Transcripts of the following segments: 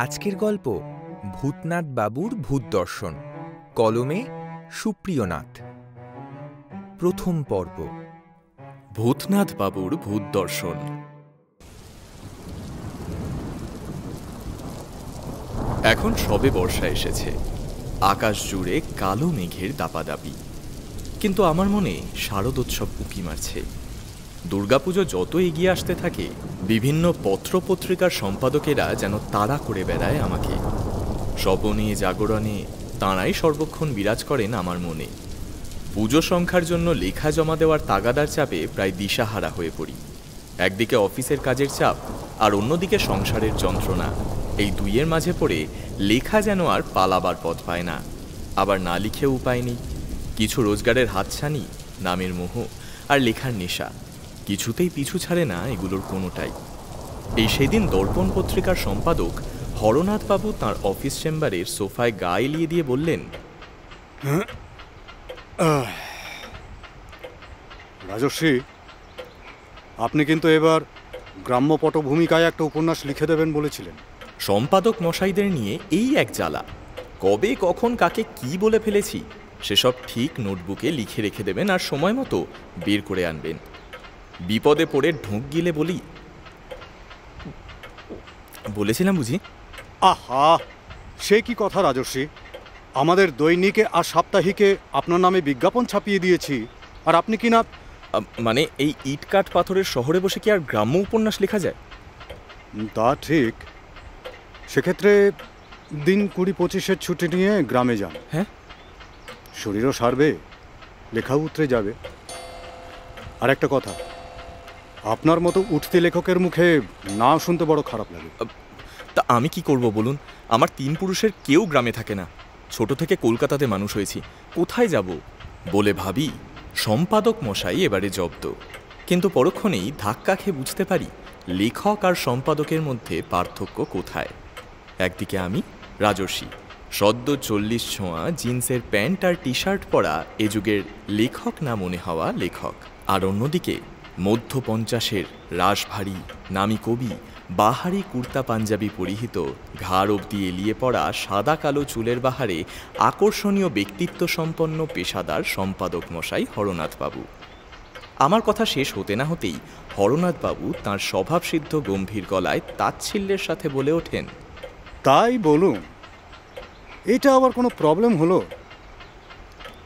আজকের গল্প ভূতনাথ বাবুর ভূত দর্শন, কলমে সুপ্রিয়নাথ। প্রথম পর্ব, ভূতনাথ বাবুর ভূত দর্শন। এখন সবে বর্ষা এসেছে, আকাশ জুড়ে কালো মেঘের দাপাদাপি, কিন্তু আমার মনে শারদোৎসব উঁকি মারছে। দুর্গাপুজো যত এগিয়ে আসতে থাকে, বিভিন্ন পত্রপত্রিকার সম্পাদকেরা যেন তাড়া করে বেড়ায় আমাকে। স্বপনে জাগরণে তাঁরাই সর্বক্ষণ বিরাজ করেন আমার মনে। পুজো সংখ্যার জন্য লেখা জমা দেওয়ার তাগাদার চাপে প্রায় দিশাহারা হয়ে পড়ি। একদিকে অফিসের কাজের চাপ, আর অন্যদিকে সংসারের যন্ত্রণা। এই দুইয়ের মাঝে পড়ে লেখা যেন আর পালাবার পথ পায় না। আবার না লিখেও উপায় নেই। কিছু রোজগারের হাতছানি, নামের মোহ আর লেখার নেশা, কিছুতেই পিছু ছাড়ে না এগুলোর কোনোটাই। এই সেদিন দর্পণ পত্রিকার সম্পাদক হরনাথবাবু তাঁর অফিস চেম্বারের সোফায় গা এলিয়ে দিয়ে বললেন, রাজশ্রী, আপনি কিন্তু এবার গ্রাম্য পটভূমিকায় একটা উপন্যাস লিখে দেবেন বলেছিলেন। সম্পাদক মশাইদের নিয়ে এই এক জ্বালা। কবে কখন কাকে কি বলে ফেলেছি সেসব ঠিক নোটবুকে লিখে রেখে দেবেন, আর সময় মতো বের করে আনবেন। বিপদে পড়ে ঢোক গিলে বলেছিলাম বুঝি? আহা, সে কি কথা রাজশ্রী! আমাদের দৈনিকে আর সাপ্তাহিকে আপনার নামে বিজ্ঞাপন ছাপিয়ে দিয়েছি, আর আপনি কি না... মানে এই ইটকাঠ পাথরের শহরে বসে কি আর গ্রাম্য উপন্যাস লেখা যায়? তা ঠিক। সেক্ষেত্রে দিন 20-25 ছুটি নিয়ে গ্রামে যান। হ্যাঁ, শরীরও সারবে, লেখাও উতরে যাবে। আর একটা কথা, আপনার মতো উঠতি লেখকের মুখে না শুনতে বড় খারাপ লাগে। তা আমি কি করব বলুন? আমার 3 পুরুষের কেউ গ্রামে থাকে না। ছোট থেকে কলকাতাতে মানুষ হয়েছি, কোথায় যাব বলে ভাবি। সম্পাদক মশাই এবারে জব্দ, কিন্তু পরক্ষণেই ধাক্কা খেয়ে বুঝতে পারি লেখক আর সম্পাদকের মধ্যে পার্থক্য কোথায়। একদিকে আমি রাজর্ষি, সদ্য 40 ছোঁয়া জিন্সের প্যান্ট আর টি শার্ট পরা এ যুগের লেখক না মনে হওয়া লেখক, আর অন্যদিকে মধ্য 50-এর রাশভারী নামী কবি, বাহারি কুর্তা পাঞ্জাবি পরিহিত, ঘাড় অবধি এলিয়ে পড়া সাদা কালো চুলের বাহারে আকর্ষণীয় ব্যক্তিত্ব সম্পন্ন পেশাদার সম্পাদক মশাই হরনাথবাবু। আমার কথা শেষ হতে না হতেই হরনাথবাবু তাঁর স্বভাবসিদ্ধ গম্ভীর গলায় তাচ্ছিল্যের সাথে বলে ওঠেন, তাই বলুন, এটা আবার কোনো প্রবলেম হলো?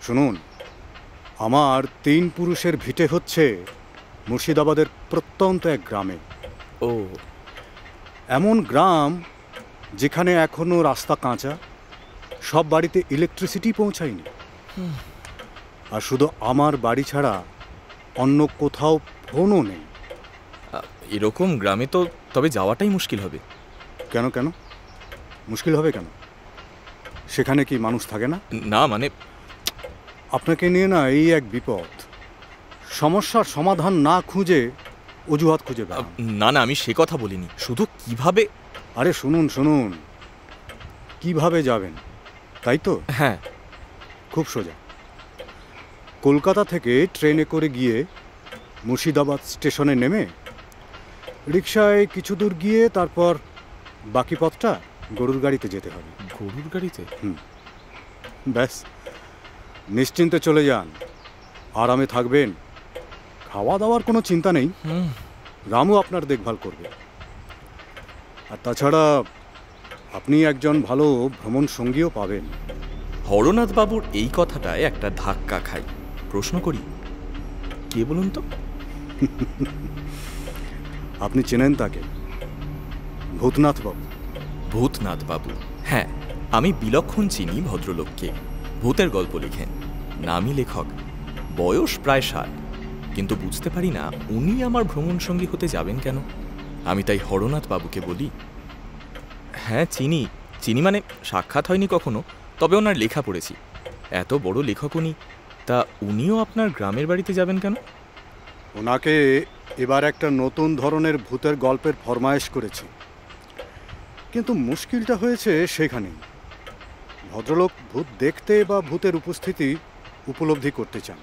শুনুন, আমার 3 পুরুষের ভিটে হচ্ছে মুর্শিদাবাদের প্রত্যন্ত এক গ্রামে। ও, এমন গ্রাম যেখানে এখনো রাস্তা কাঁচা, সব বাড়িতে ইলেকট্রিসিটি পৌঁছায়নি। আর শুধু আমার বাড়ি ছাড়া অন্য কোথাও ফোনও নেই। এরকম গ্রামে তো তবে যাওয়াটাই মুশকিল হবে। কেন কেন মুশকিল হবে কেন? সেখানে কি মানুষ থাকে না? না মানে আপনাকে নিয়ে না এই এক বিপদ। সমস্যার সমাধান না খুঁজে অজুহাত খুঁজে বেড়ান। না না, আমি সে কথা বলিনি, শুধু কিভাবে... আরে শুনুন শুনুন, কিভাবে যাবেন তাই তো? হ্যাঁ, খুব সোজা। কলকাতা থেকে ট্রেনে করে গিয়ে মুর্শিদাবাদ স্টেশনে নেমে রিকশায় কিছু দূর গিয়ে তারপর বাকি পথটা গরুর গাড়িতে যেতে হবে। গরুর গাড়িতে? ব্যাস, নিশ্চিন্তে চলে যান, আরামে থাকবেন, খাওয়া দাওয়ার কোনো চিন্তা নেই। রামু আপনার দেখভাল করবে। আর তাছাড়া আপনি একজন ভালো ভ্রমণ সঙ্গীও পাবেন। হরনাথবাবুর এই কথাটায় একটা ধাক্কা খাই। প্রশ্ন করি, কে বলুন তো? আপনি চেনেন তাকে? ভূতনাথবাবু। ভূতনাথবাবু? হ্যাঁ, আমি বিলক্ষণ চিনি ভদ্রলোককে। ভূতের গল্প লেখেন, নামী লেখক, বয়স প্রায় 60, কিন্তু বুঝতে পারি না উনি আমার ভ্রমণ সঙ্গী হতে যাবেন কেন। আমি তাই হরনাথবাবুকে বলি, হ্যাঁ চিনি চিনি, মানে সাক্ষাৎ হয়নি কখনো, তবে ওনার লেখা পড়েছি। এত বড় লেখক উনি, তা উনিও আপনার গ্রামের বাড়িতে যাবেন কেন? ওনাকে এবার একটা নতুন ধরনের ভূতের গল্পের ফরমায়েশ করেছি, কিন্তু মুশকিলটা হয়েছে সেখানেই। ভদ্রলোক ভূত দেখতে বা ভূতের উপস্থিতি উপলব্ধি করতে চান,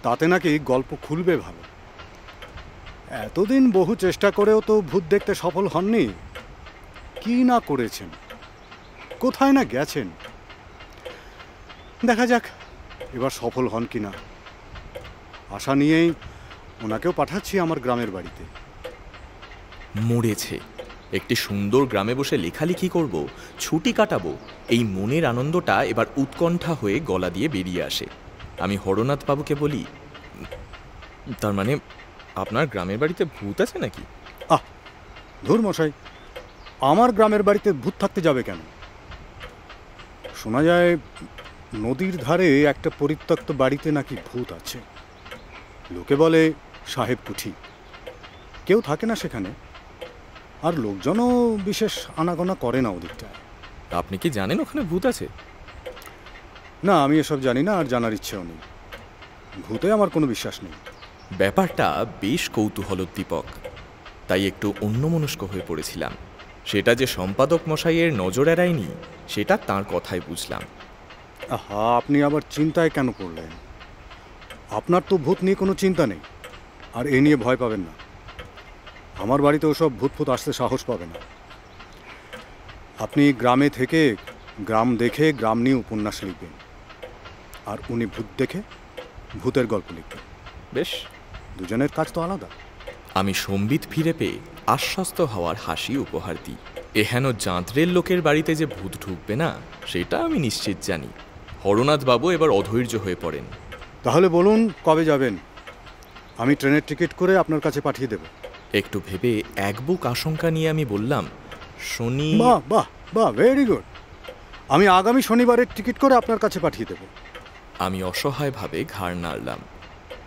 তাতে নাকি গল্প খুলবে ভালো। এতদিন বহু চেষ্টা করেও তো ভূত দেখতে সফল হননি। কি কি না করেছেন, কোথায় না গেছেন। দেখা যাক এবার সফল হন কিনা। আশা নিয়েই ওনাকেও পাঠাচ্ছি আমার গ্রামের বাড়িতে। মরেছে, একটি সুন্দর গ্রামে বসে লেখালেখি করব, ছুটি কাটাবো, এই মনের আনন্দটা এবার উৎকণ্ঠা হয়ে গলা দিয়ে বেরিয়ে আসে। আমি হরনাথ বাবুকে বলি, তার মানে আপনার গ্রামের বাড়িতে ভূত আছে নাকি? ধুর মশাই, আমার গ্রামের বাড়িতে ভূত থাকতে যাবে কেন? শোনা যায় নদীর ধারে একটা পরিত্যক্ত বাড়িতে নাকি ভূত আছে। লোকে বলে সাহেব কুঠি। কেউ থাকে না সেখানে, আর লোকজনও বিশেষ আনাগোনা করে না ওদিকটায়। আপনি কি জানেন ওখানে ভূত আছে? না, আমি এসব জানি না, আর জানার ইচ্ছেও নেই। ভূতে আমার কোনো বিশ্বাস নেই। ব্যাপারটা বেশ কৌতূহলোদ্দীপক, তাই একটু অন্যমনস্ক হয়ে পড়েছিলাম। সেটা যে সম্পাদক মশাইয়ের নজর এড়ায়নি সেটা তাঁর কথায় বুঝলাম। আহা, আপনি আবার চিন্তায় কেন পড়লেন? আপনার তো ভূত নিয়ে কোনো চিন্তা নেই, আর এ নিয়ে ভয় পাবেন না। আমার বাড়িতে ওসব ভূত ফুত আসতে সাহস পাবে না। আপনি গ্রামে থেকে গ্রাম দেখে গ্রাম নিয়ে উপন্যাস লিখবেন, আর উনি ভূত দেখে ভূতের গল্প লিখবেন। বেশ, দুজনের কাজ তো আলাদা। আমি সম্বিত ফিরে পেয়ে আশ্বস্ত হওয়ার হাসি উপহার দিই। এহেন জাঁতরের লোকের বাড়িতে যে ভূত ঢুকবে না সেটা আমি নিশ্চিত জানি। হরনাথ বাবু এবার অধৈর্য হয়ে পড়েন। তাহলে বলুন কবে যাবেন? আমি ট্রেনের টিকিট করে আপনার কাছে পাঠিয়ে দেব। একটু ভেবে এক বুক আশঙ্কা নিয়ে আমি বললাম, শনি। বাহ বাহ বাহ, ভেরি গুড। আমি আগামী শনিবারের টিকিট করে আপনার কাছে পাঠিয়ে দেব। আমি অসহায়ভাবে ঘাড় নাড়লাম।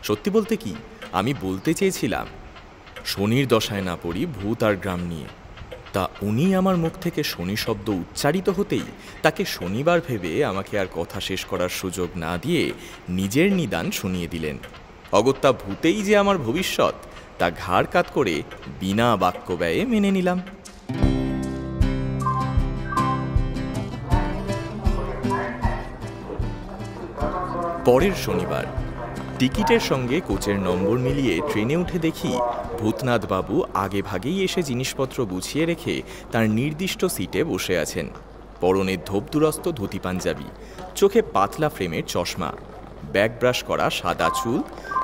সত্যি বলতে কি, আমি বলতে চেয়েছিলাম শনির দশায় না পড়ি ভূত আর গ্রাম নিয়ে। তা উনি আমার মুখ থেকে শনি শব্দ উচ্চারিত হতেই তাকে শনিবার ভেবে আমাকে আর কথা শেষ করার সুযোগ না দিয়ে নিজের নিদান শুনিয়ে দিলেন। অগত্যা ভূতেই যে আমার ভবিষ্যৎ তা ঘাড় কাত করে বিনা বাক্য ব্যয়ে মেনে নিলাম। পরের শনিবার টিকিটের সঙ্গে কোচের নম্বর মিলিয়ে ট্রেনে উঠে দেখি ভূতনাথ বাবু আগে ভাগেই এসে জিনিসপত্র গুছিয়ে রেখে তার নির্দিষ্ট সিটে বসে আছেন। পরনে ধোপদুরস্ত ধুতি পাঞ্জাবি, চোখে পাতলা ফ্রেমের চশমা, ব্যাক ব্রাশ করা সাদা চুল,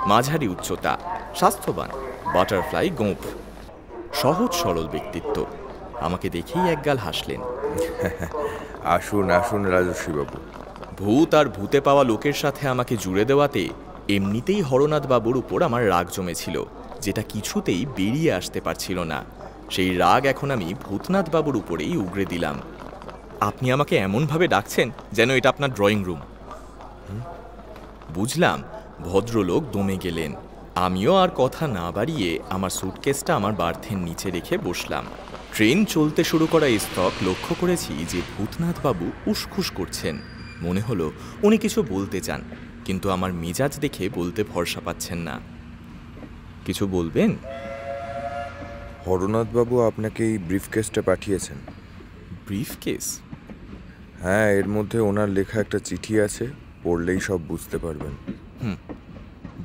মাঝারি উচ্চতা, স্বাস্থ্যবান, বাটারফ্লাই গোঁফ, সহজ সরল ব্যক্তিত্ব। আমাকে দেখেই একগাল হাসলেন। আসুন আসুন রাজস্বীবাবু। ভূত আর ভূতে পাওয়া লোকের সাথে আমাকে জুড়ে দেওয়াতে এমনিতেই হরনাথ বাবুর উপর আমার রাগ জমেছিল, যেটা কিছুতেই বেরিয়ে আসতে পারছিল না। সেই রাগ এখন আমি ভূতনাথ বাবুর উপরেই উগরে দিলাম। আপনি আমাকে এমনভাবে ডাকছেন যেন এটা আপনার ড্রয়িং রুম। বুঝলাম ভদ্রলোক দমে গেলেন। আমিও আর কথা না বাড়িয়ে আমার সুটকেসটা আমার বার্থের নিচে রেখে বসলাম। ট্রেন চলতে শুরু করা স্তক লক্ষ্য করেছি যে ভূতনাথ বাবু উসখুস করছেন। মনে হলো উনি কিছু বলতে চান, কিন্তু আমার মেজাজ দেখে বলতে ভরসা পাচ্ছেন না। কিছু বলবেন? হরনাথবাবু আপনাকে এই ব্রিফকেসটা পাঠিয়েছেন। ব্রিফকেস? হ্যাঁ, এর মধ্যে ওনার লেখা একটা চিঠি আছে, পড়লেই সব বুঝতে পারবেন।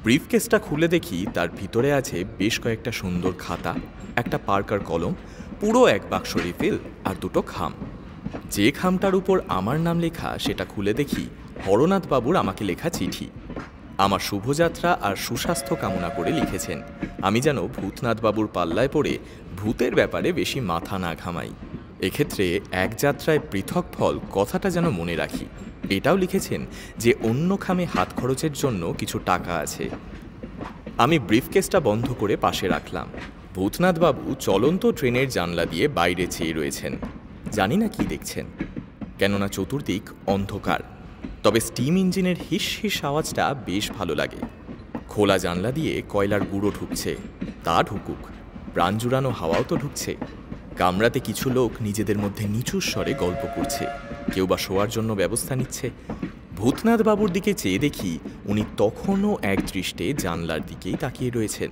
ব্রিফকেসটা খুলে দেখি তার ভিতরে আছে বেশ কয়েকটা সুন্দর খাতা, একটা পার্কার কলম, পুরো এক বাক্স রিফিল আর দুটো খাম। যে খামটার উপর আমার নাম লেখা সেটা খুলে দেখি হরনাথ বাবুর আমাকে লেখা চিঠি। আমার শুভযাত্রা আর সুস্বাস্থ্য কামনা করে লিখেছেন। আমি যেন ভূতনাথ বাবুর পাল্লায় পড়ে ভূতের ব্যাপারে বেশি মাথা না ঘামাই। এক্ষেত্রে এক যাত্রায় পৃথক ফল কথাটা যেন মনে রাখি। এটাও লিখেছেন যে অন্য খামে হাত খরচের জন্য কিছু টাকা আছে। আমি ব্রিফকেসটা বন্ধ করে পাশে রাখলাম। ভূতনাথ বাবু চলন্ত ট্রেনের জানলা দিয়ে বাইরে চেয়ে রয়েছেন। জানি না কি দেখছেন, কেননা চতুর্দিক অন্ধকার। তবে স্টিম ইঞ্জিনের হিস হিস আওয়াজটা বেশ ভালো লাগে। খোলা জানলা দিয়ে কয়লার গুঁড়ো ঢুকছে, তা ঢুকুক, প্রাণ জুড়ানো হাওয়াও তো ঢুকছে। কামরাতে কিছু লোক নিজেদের মধ্যে নিচু স্বরে গল্প করছে, কেউ বা শোয়ার জন্য ব্যবস্থা নিচ্ছে। ভূতনাথ বাবুর দিকে চেয়ে দেখি উনি তখনও এক দৃষ্টে জানলার দিকেই তাকিয়ে রয়েছেন।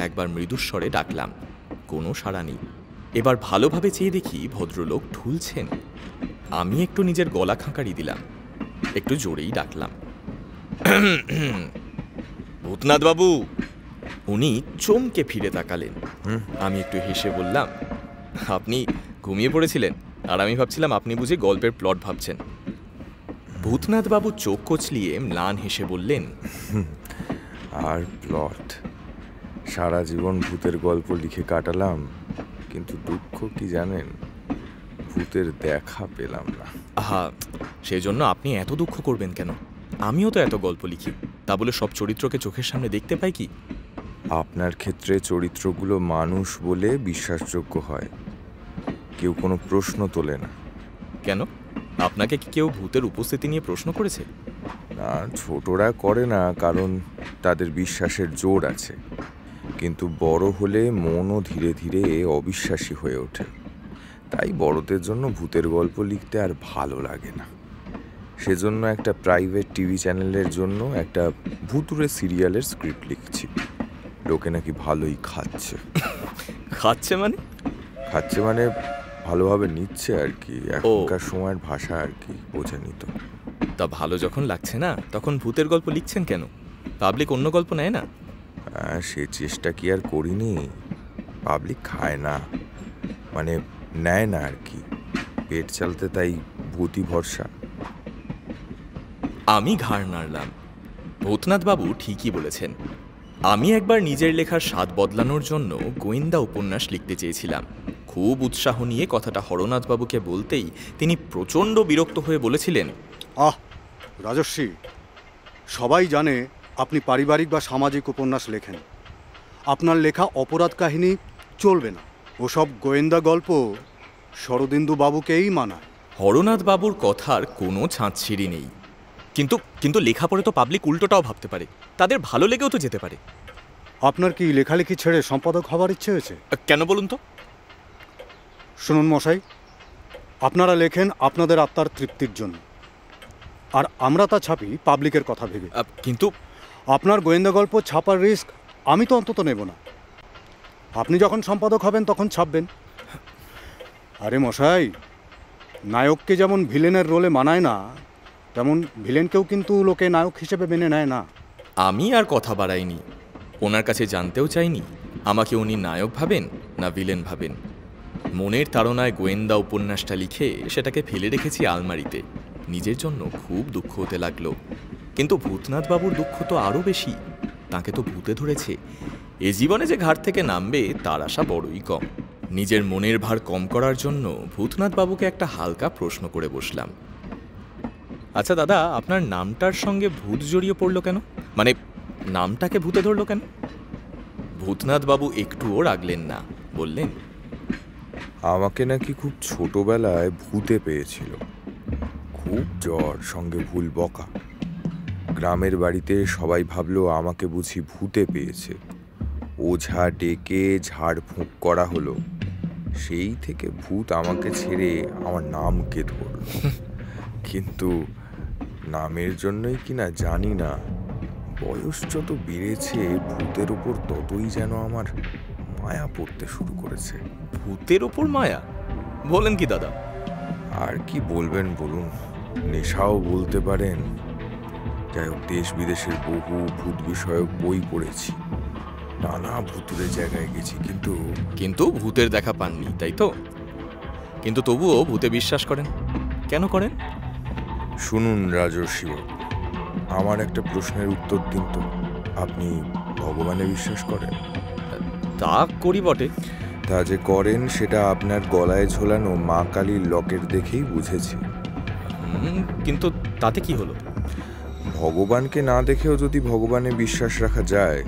একবার মৃদুস্বরে ডাকলাম, কোনো সাড়া নেই। এবার ভালোভাবে চেয়ে দেখি ভদ্রলোক ঢুলছেন। আমি একটু নিজের গলা খাঁকারি দিলাম, একটু জোরেই ডাকলাম, ভূতনাথ বাবু। উনি চমকে ফিরে তাকালেন। আমি একটু হেসে বললাম, আপনি ঘুমিয়ে পড়েছিলেন, আর আমি ভাবছিলাম আপনি বুঝি গল্পের প্লট ভাবছেন। ভূতনাথ বাবু চোখ কচলিয়ে ম্লান হেসে বললেন, আর প্লট? সারা জীবন ভূতের গল্প লিখে কাটালাম, কিন্তু দুঃখ কি জানেন, ভূতের দেখা পেলাম না। আহা, সেই জন্য আপনি এত দুঃখ করবেন কেন? আমিও তো এত গল্প লিখি, তা বলে সব চরিত্রকে চোখের সামনে দেখতে পাই কি? আপনার ক্ষেত্রে চরিত্রগুলো মানুষ বলে বিশ্বাসযোগ্য হয়, কেউ কোনো প্রশ্ন তোলে না। কেন? আপনাকে কি কেউ ভূতের উপস্থিতি নিয়ে প্রশ্ন করেছে? না, ছোটরা করে না, কারণ তাদের বিশ্বাসের জোর আছে, কিন্তু বড় হলে মনও ধীরে ধীরে অবিশ্বাসী হয়ে ওঠে। তাই বড়দের জন্য ভূতের গল্প লিখতে আর ভালো লাগে না। সেজন্য একটা প্রাইভেট টিভি চ্যানেলের জন্য একটা ভুতুড়ে সিরিয়ালের স্ক্রিপ্ট লিখছি। লোকে নাকি ভালোই খাচ্ছে। খাচ্ছে মানে? খাচ্ছে মানে ভালোভাবে নিচ্ছে আর কি, এখনকার সময়ের ভাষা আর কি, বোঝেনি তো। তা ভালো যখন লাগছে না, তখন ভূতের গল্প লিখছেন কেন? পাবলিক অন্য গল্প নেয় না? সে চেষ্টা কি আর করিনি। পাবলিক খায় না, মানে নেয় না আর কি, পেট চালতে তাই ভূতি ভরসা। আমি ঘাড় নাড়লাম। ভূতনাথ বাবু ঠিকই বলেছেন। আমি একবার নিজের লেখার স্বাদ বদলানোর জন্য গোয়েন্দা উপন্যাস লিখতে চেয়েছিলাম। খুব উৎসাহ নিয়ে কথাটা হরনাথ বাবুকে বলতেই তিনি প্রচণ্ড বিরক্ত হয়ে বলেছিলেন, রাজস্বী, সবাই জানে আপনি পারিবারিক বা সামাজিক উপন্যাস লেখেন। আপনার লেখা অপরাধ কাহিনী চলবে না। ওসব গোয়েন্দা গল্প শরদিন্দু বাবুকেই মানায়। হরনাথ বাবুর কথার কোনো ছাঁচছিড়ি নেই, কিন্তু লেখা পড়ে তো পাবলিক উল্টোটাও ভাবতে পারে, তাদের ভালো লেগেও তো যেতে পারে। আপনার কি লেখালেখি ছেড়ে সম্পাদক হবার ইচ্ছে হয়েছে? কেন বলুন তো? শুনুন মশাই, আপনারা লেখেন আপনাদের আত্মার তৃপ্তির জন্য, আর আমরা তা ছাপি পাবলিকের কথা ভেবে। কিন্তু আপনার গোয়েন্দা গল্প ছাপার রিস্ক আমি তো অন্তত নেব না। আপনি যখন সম্পাদক হবেন তখন ছাপবেন। আরে মশাই, নায়ককে যেমন ভিলেনের রোলে মানায় না, তেমন ভিলেনকেও কিন্তু লোকে নায়ক হিসেবে মেনে নেয় না। আমি আর কথা বাড়াইনি, ওনার কাছে জানতেও চাইনি আমাকে উনি নায়ক ভাবেন না ভিলেন ভাবেন। মনের তাড়নায় গোয়েন্দা উপন্যাসটা লিখে সেটাকে ফেলে রেখেছি আলমারিতে। নিজের জন্য খুব দুঃখ হতে লাগলো, কিন্তু ভূতনাথ বাবুর দুঃখ তো আরও বেশি। তাকে তো ভূতে ধরেছে। এ জীবনে যে ঘাট থেকে নামবে তার আশা বড়ই কম। নিজের মনের ভার কম করার জন্য ভূতনাথ বাবুকে একটা হালকা প্রশ্ন করে বসলাম। আচ্ছা দাদা, আপনার নামটার সঙ্গে ভূত জড়িয়ে পড়লো কেন? মানে নামটাকে ভূতে ধরলো কেন? ভূতনাথ বাবু একটুও রাগলেন না, বললেন, আমাকে নাকি খুব ছোটবেলায় ভূতে পেয়েছিল। খুব জ্বর, সঙ্গে ভুল বকা। গ্রামের বাড়িতে সবাই ভাবলো আমাকে বুঝি ভূতে পেয়েছে। ওঝা ডেকে ঝাড়ফুঁক করা হলো। সেই থেকে ভূত আমাকে ছেড়ে আমার নামকে ধরল। কিন্তু নামের জন্যই কিনা জানি না, বয়স যত বেড়েছে ভূতের ওপর ততই যেন আমার মায়া পড়তে শুরু করেছে। ভূতের ওপর মায়া? বলেন কি দাদা? আর কি বলবেন বলুন, নেশাও বলতে পারেন। যাই হোক, দেশ বিদেশের বহু ভূত বিষয়ক বই পড়েছি, নানা ভূতুরে জায়গায় গেছি, কিন্তু ভূতের দেখা পাননি, তাই তো? কিন্তু তবুও ভূতে বিশ্বাস করেন, কেন করেন? শুনুন রাজর্ষিবাবু, আমার একটা প্রশ্নের উত্তর দিন তো। আপনি ভগবানে বিশ্বাস করেন? তা করি বটে। তা যে করেন সেটা আপনার গলায় ঝোলানো মা কালীর লকেট দেখেই বুঝেছি। কিন্তু তাতে কি হলো? ভগবানকে না দেখেও যদি ভগবানে বিশ্বাস রাখা যায়,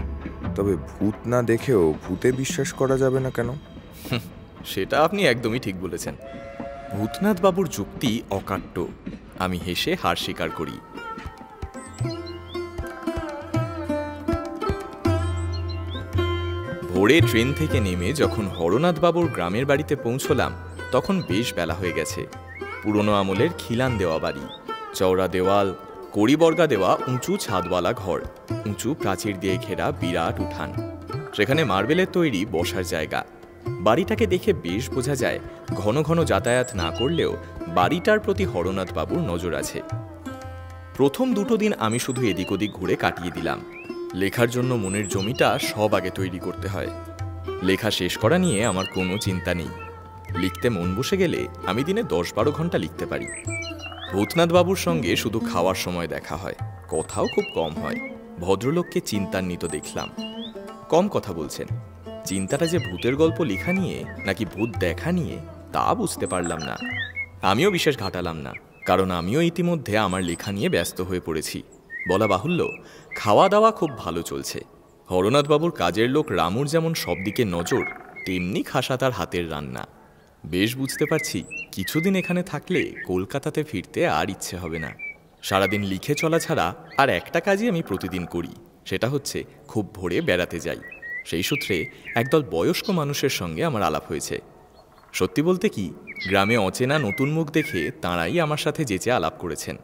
তবে ভূত না দেখেও ভূতে বিশ্বাস করা যাবে না কেন? সেটা আপনি একদমই ঠিক বলেছেন। ভূতনাথ বাবুর যুক্তি অকাট্য। আমি হেসে হার স্বীকার করি। ভোরে ট্রেন থেকে নেমে যখন হরনাথ বাবুর গ্রামের বাড়িতে পৌঁছলাম, তখন বেশ বেলা হয়ে গেছে। পুরনো আমলের খিলান দেওয়া বাড়ি, চওড়া দেওয়াল, কড়িবর্গা দেওয়া উঁচু ছাদওয়ালা ঘর, উঁচু প্রাচীর দিয়ে ঘেরা বিরাট উঠান, সেখানে মার্বেলের তৈরি বসার জায়গা। বাড়িটাকে দেখে বেশ বোঝা যায় ঘন ঘন যাতায়াত না করলেও বাড়িটার প্রতি হরনাথ বাবুর নজর আছে। প্রথম দুটো দিন আমি শুধু এদিক ওদিক ঘুরে কাটিয়ে দিলাম। লেখার জন্য মনের জমিটা সব আগে তৈরি করতে হয়। লেখা শেষ করা নিয়ে আমার কোনো চিন্তা নেই। লিখতে মন বসে গেলে আমি দিনে 10-12 ঘন্টা লিখতে পারি। ভূতনাথ বাবুর সঙ্গে শুধু খাওয়ার সময় দেখা হয়, কথাও খুব কম হয়। ভদ্রলোককে চিন্তান্বিত দেখলাম, কম কথা বলছেন। চিন্তাটা যে ভূতের গল্প লেখা নিয়ে নাকি ভূত দেখা নিয়ে তা বুঝতে পারলাম না। আমিও বিশেষ ঘাটালাম না, কারণ আমিও ইতিমধ্যে আমার লেখা নিয়ে ব্যস্ত হয়ে পড়েছি। বলা বাহুল্য, খাওয়া দাওয়া খুব ভালো চলছে। হরনাথবাবুর কাজের লোক রামুর যেমন সব দিকে নজর, তেমনি খাসা তার হাতের রান্না। বেশ বুঝতে পারছি কিছুদিন এখানে থাকলে কলকাতাতে ফিরতে আর ইচ্ছে হবে না। সারাদিন লিখে চলা ছাড়া আর একটা কাজই আমি প্রতিদিন করি, সেটা হচ্ছে খুব ভোরে বেড়াতে যাই। সেই সূত্রে একদল বয়স্ক মানুষের সঙ্গে আমার আলাপ হয়েছে। সত্যি বলতে কি, গ্রামে অচেনা নতুন মুখ দেখে তাঁরাই আমার সাথে যেচে আলাপ করেছেন।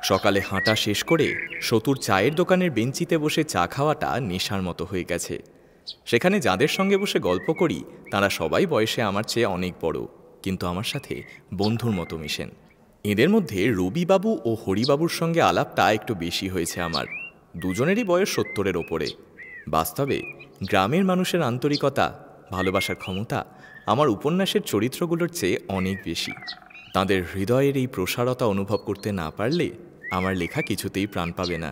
সকালে হাঁটা শেষ করে সতুর চায়ের দোকানের বেঞ্চিতে বসে চা খাওয়াটা নেশার মতো হয়ে গেছে। সেখানে যাদের সঙ্গে বসে গল্প করি তারা সবাই বয়সে আমার চেয়ে অনেক বড়, কিন্তু আমার সাথে বন্ধুর মতো মিশেন। এদের মধ্যে রবিবাবু ও হরিবাবুর সঙ্গে আলাপটা একটু বেশি হয়েছে আমার। দুজনেরই বয়স 70-এর ওপরে। বাস্তবে গ্রামের মানুষের আন্তরিকতা, ভালোবাসার ক্ষমতা আমার উপন্যাসের চরিত্রগুলোর চেয়ে অনেক বেশি। তাদের হৃদয়ের এই প্রসারতা অনুভব করতে না পারলে আমার লেখা কিছুতেই প্রাণ পাবে না।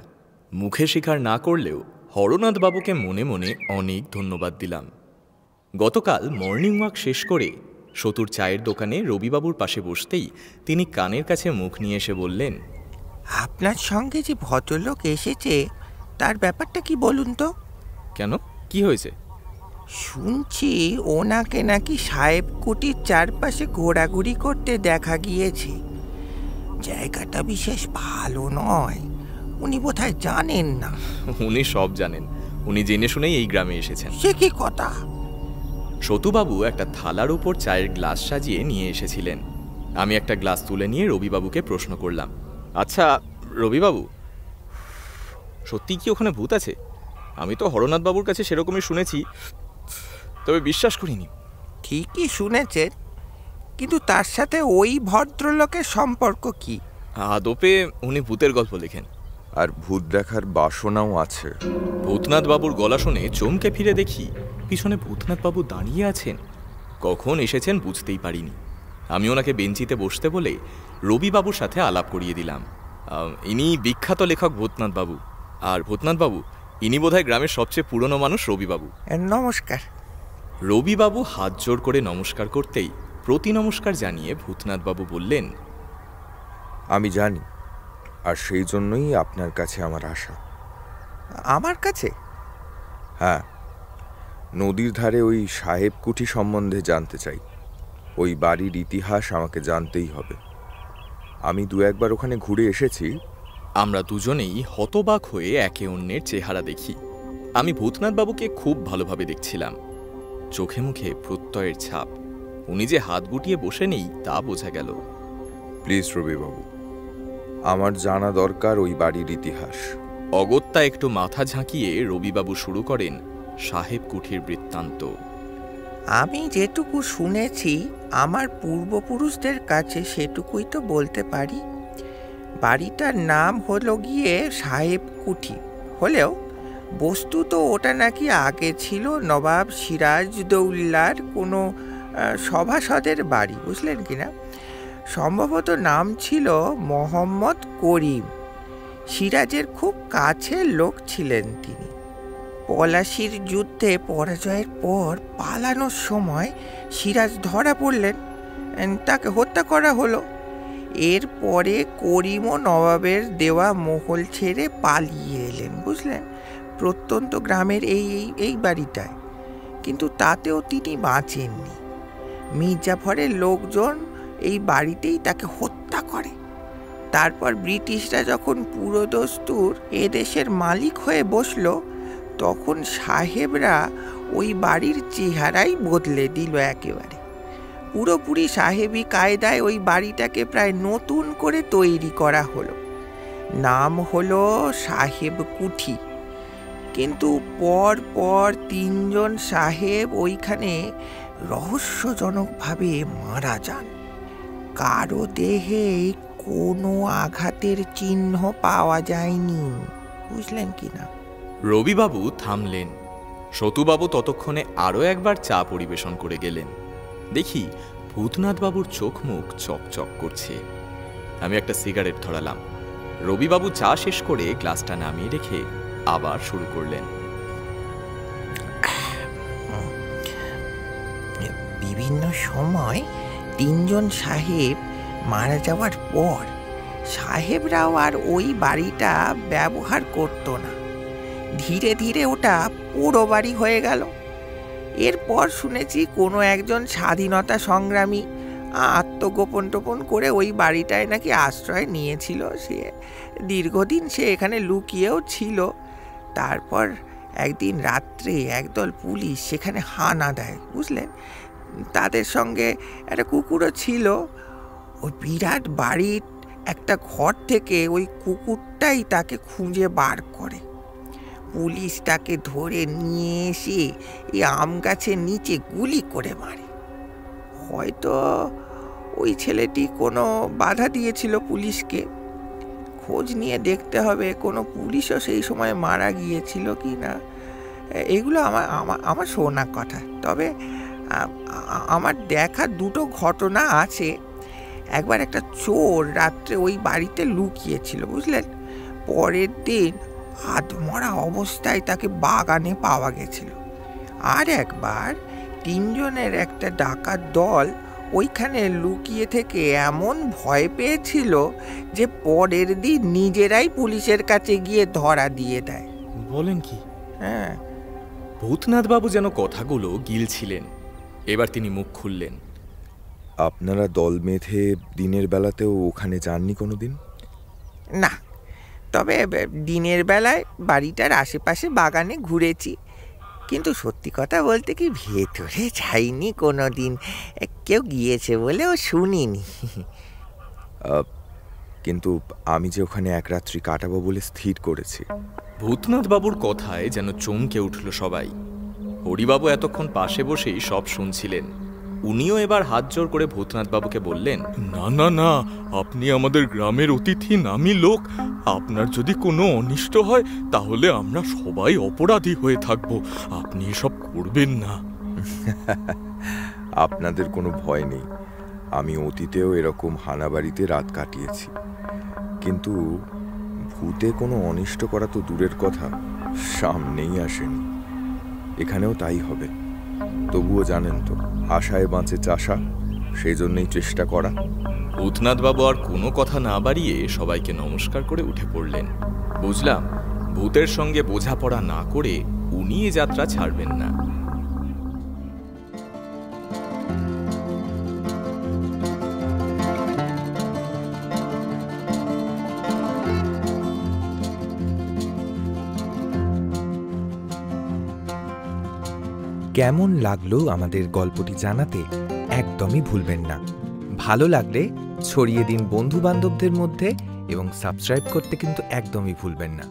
মুখে স্বীকার না করলেও হরনাথবাবুকে মনে মনে অনেক ধন্যবাদ দিলাম। গতকাল মর্নিং ওয়াক শেষ করে সতুর চায়ের দোকানে রবিবাবুর পাশে বসতেই তিনি কানের কাছে মুখ নিয়ে এসে বললেন, আপনার সঙ্গে যে ভদ্রলোক এসেছে তার ব্যাপারটা কি বলুন তো? কেন, কি হয়েছে? শুনছি ওনাকে নাকি সাহেব কুটির চারপাশে ঘোরাঘুরি করতে দেখা গিয়েছে। জায়গাটা বিশেষ ভালো নয়, উনি বোধহয় জানেন না। উনি সব জানেন, উনি জেনে শুনেই এই গ্রামে এসেছেন। সে কি কথা? সতুবাবু একটা থালার উপর চায়ের গ্লাস সাজিয়ে নিয়ে এসেছিলেন। আমি একটা গ্লাস তুলে নিয়ে রবিবাবুকে প্রশ্ন করলাম, আচ্ছা রবিবাবু, সত্যি কি ওখানে ভূত আছে? আমি তো হরনাথবাবুর কাছে সেরকমই শুনেছি, তবে বিশ্বাস করিনি। ঠিকই শুনেছেন, কিন্তু তার সাথে ওই ভদ্রলোকের সম্পর্ক কি? আদপে উনি ভূতের গল্প লেখেন, আর ভূত দেখার বাসনাও আছে। ভূতনাথবাবুর গলা শুনে চমকে ফিরে দেখি পিছনে ভূতনাথবাবু দাঁড়িয়ে আছেন। কখন এসেছেন বুঝতেই পারিনি। আমি ওনাকে বেঞ্চিতে বসতে বলে রবিবাবুর সাথে আলাপ করিয়ে দিলাম। ইনি বিখ্যাত লেখক ভূতনাথবাবু, আর ভূতনাথবাবু ইনি বোধহয় গ্রামের সবচেয়ে পুরনো মানুষ রবিবাবু। নমস্কার। রবিবাবু হাত জোর করে নমস্কার করতেই প্রতি নমস্কার জানিয়ে ভূতনাথবাবু বললেন, আমি জানি, আর সেই জন্যই আপনার কাছে আমার আশা। আমার কাছে? হ্যাঁ, নদীর ধারে ওই সাহেব কুঠি সম্বন্ধে জানতে চাই। ওই বাড়ির ইতিহাস আমাকে জানতেই হবে। আমি 2-1বার ওখানে ঘুরে এসেছি। আমরা দুজনেই হতবাক হয়ে একে অন্যের চেহারা দেখি। আমি ভূতনাথবাবুকে খুব ভালোভাবে দেখছিলাম। চোখে মুখে প্রত্যয়ের ছাপ। উনি যে হাত গুটিয়ে বসে নেই তা বোঝা গেল। প্লিজ রবিবাবু, আমার জানা দরকার ওই বাড়ির ইতিহাস। অগত্যা একটু মাথা ঝাঁকিয়ে রবিবাবু শুরু করেন সাহেব কুঠির বৃত্তান্ত। আমি যেটুকু শুনেছি আমার পূর্বপুরুষদের কাছে সেটুকুই তো বলতে পারি। বাড়িটার নাম হলো গিয়ে সাহেব কুঠি, হলেও বস্তুত ওটা নাকি আগে ছিল নবাব সিরাজদৌল্লার কোনো সভাসদের বাড়ি, বুঝলেন কিনা। সম্ভবত নাম ছিল মোহাম্মদ করিম। সিরাজের খুব কাছের লোক ছিলেন তিনি। পলাশির যুদ্ধে পরাজয়ের পর পালানোর সময় সিরাজ ধরা পড়লেন, তাকে হত্যা করা হলো। এরপরে করিমও নবাবের দেওয়া মহল ছেড়ে পালিয়ে এলেন, বুঝলেন, প্রত্যন্ত গ্রামের এই বাড়িটায়। কিন্তু তাতেও তিনি বাঁচেননি। মির্জাফরের লোকজন এই বাড়িতেই তাকে হত্যা করে। তারপর ব্রিটিশরা যখন পুরোদস্তুর এদেশের মালিক হয়ে বসলো, তখন সাহেবরা ওই বাড়ির চেহারাই বদলে দিল একেবারে। পুরোপুরি সাহেবি কায়দায় ওই বাড়িটাকে প্রায় নতুন করে তৈরি করা হলো। নাম হলো সাহেব কুঠি। কিন্তু পর 3জন সাহেব ওইখানে রহস্যজনকভাবে মারা যান। কারো দেহে কোনো আঘাতের চিহ্ন পাওয়া যায়নি, বুঝলেন কিনা। রবিবাবু থামলেন। সতুবাবু ততক্ষণে আরও একবার চা পরিবেশন করে গেলেন। দেখি ভূতনাথবাবুর চোখ মুখ চকচক করছে। আমি একটা সিগারেট ধরালাম। রবিবাবু চা শেষ করে গ্লাসটা নামিয়ে রেখে আবার শুরু করলেন। বিভিন্ন সময় তিনজন সাহেব মারা যাওয়ার পর সাহেবরাও আর ওই বাড়িটা ব্যবহার করতো না। ধীরে ধীরে ওটা পুরো বাড়ি হয়ে গেল। এরপর শুনেছি কোনো একজন স্বাধীনতা সংগ্রামী আত্মগোপন টোপন করে ওই বাড়িটায় নাকি আশ্রয় নিয়েছিল। সে দীর্ঘদিন সে এখানে লুকিয়েও ছিল। তারপর একদিন রাত্রে একদল পুলিশ সেখানে হানা দেয়, বুঝলেন। তাদের সঙ্গে একটা কুকুরও ছিল। ওই বিরাট বাড়ির একটা ঘর থেকে ওই কুকুরটাই তাকে খুঁজে বার করে। পুলিশ তাকে ধরে নিয়ে এসে এই আম গাছের নিচে গুলি করে মারে। হয়তো ওই ছেলেটি কোনো বাধা দিয়েছিল পুলিশকে। খোঁজ নিয়ে দেখতে হবে কোনো পুলিশও সেই সময় মারা গিয়েছিল কি না। এগুলো আমার শোনা কথা। তবে আমার দেখা দুটো ঘটনা আছে। একবার একটা চোর রাত্রে ওই বাড়িতে লুকিয়েছিল, বুঝলেন। পরের দিন আধমরা অবস্থায় তাকে বাগানে পাওয়া গেছিল। আর একবার তিনজনের একটা ডাকাত দল ওইখানে লুকিয়ে থেকে এমন ভয় পেয়েছিল যে পরের দিন নিজেরাই পুলিশের কাছে গিয়ে ধরা দিয়ে দেয়। বলেন কি? হ্যাঁ। ভূতনাথবাবু যেন কথাগুলো গিলছিলেন। এবার তিনি মুখ খুললেন। আপনারা দল বেঁধে দিনের বেলাতেও ওখানে যাননি কোনোদিন? না, তবে দিনের বেলায় বাড়িটার আশেপাশে বাগানে ঘুরেছি, কিন্তু সত্যি কথা বলতে কি ভেতরে যাইনি কোনো দিন। কেউ গিয়েছে বলেও শুনিনি। কিন্তু আমি যে ওখানে এক রাত্রি কাটাবো বলে স্থির করেছি। ভূতনাথবাবুর কথায় যেন চমকে উঠল সবাই। হরিবাবু এতক্ষণ পাশে বসেই সব শুনছিলেন। উনিও এবার হাত জোর করে ভূতনাথবাবুকে বললেন, না না না, আপনি আমাদের গ্রামের অতিথি, নামী লোক। আপনার যদি কোনো অনিষ্ট হয় তাহলে আমরা সবাই অপরাধী হয়ে থাকবো। আপনি এসব করবেন না। আপনাদের কোনো ভয় নেই। আমি অতীতেও এরকম হানাবাড়িতে রাত কাটিয়েছি, কিন্তু ভূতে কোনো অনিষ্ট করা তো দূরের কথা, সামনেই আসেনি। এখানেও তাই হবে। তবুও জানেন তো, আশায় বাঁচে চাষা, সেই জন্যই চেষ্টা করা। ভূতনাথবাবু আর কোনো কথা না বাড়িয়ে সবাইকে নমস্কার করে উঠে পড়লেন। বুঝলাম ভূতের সঙ্গে বোঝাপড়া না করে উনি এ যাত্রা ছাড়বেন না। কেমন লাগলো আমাদের গল্পটি জানাতে একদমই ভুলবেন না। ভালো লাগলে ছড়িয়ে দিন বন্ধু বান্ধবদের মধ্যে এবং সাবস্ক্রাইব করতে কিন্তু একদমই ভুলবেন না।